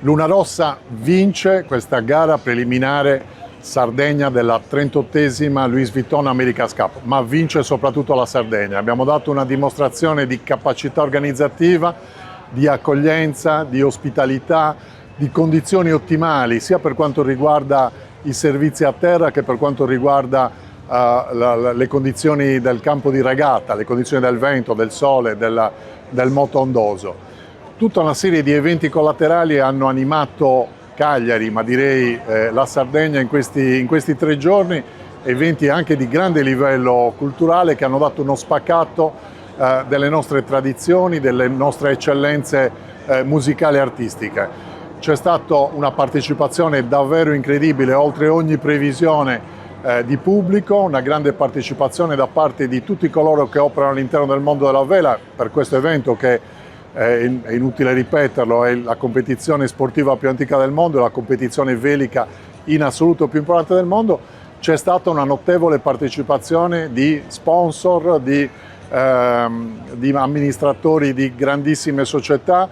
Luna Rossa vince questa gara preliminare Sardegna della 38esima Louis Vuitton America's Cup, ma vince soprattutto la Sardegna. Abbiamo dato una dimostrazione di capacità organizzativa, di accoglienza, di ospitalità, di condizioni ottimali, sia per quanto riguarda i servizi a terra che per quanto riguarda le condizioni del campo di regata, le condizioni del vento, del sole, del moto ondoso. Tutta una serie di eventi collaterali hanno animato Cagliari, ma direi la Sardegna in questi 3 giorni, eventi anche di grande livello culturale che hanno dato uno spaccato delle nostre tradizioni, delle nostre eccellenze musicali e artistiche. C'è stata una partecipazione davvero incredibile, oltre ogni previsione di pubblico, una grande partecipazione da parte di tutti coloro che operano all'interno del mondo della vela per questo evento che è inutile ripeterlo, è la competizione sportiva più antica del mondo, è la competizione velica in assoluto più importante del mondo. C'è stata una notevole partecipazione di sponsor, di amministratori di grandissime società,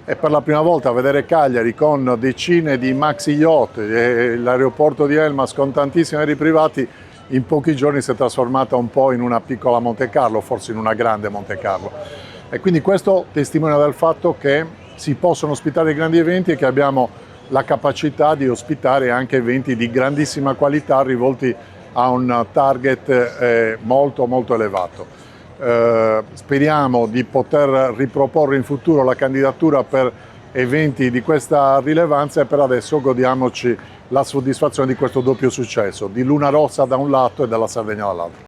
e per la prima volta vedere Cagliari con decine di maxi yacht e l'aeroporto di Elmas con tantissimi aerei privati in pochi giorni si è trasformata un po' in una piccola Monte Carlo, forse in una grande Monte Carlo. E quindi questo testimonia del fatto che si possono ospitare grandi eventi e che abbiamo la capacità di ospitare anche eventi di grandissima qualità rivolti a un target molto molto elevato. Speriamo di poter riproporre in futuro la candidatura per eventi di questa rilevanza e per adesso godiamoci la soddisfazione di questo doppio successo, di Luna Rossa da un lato e della Sardegna dall'altro.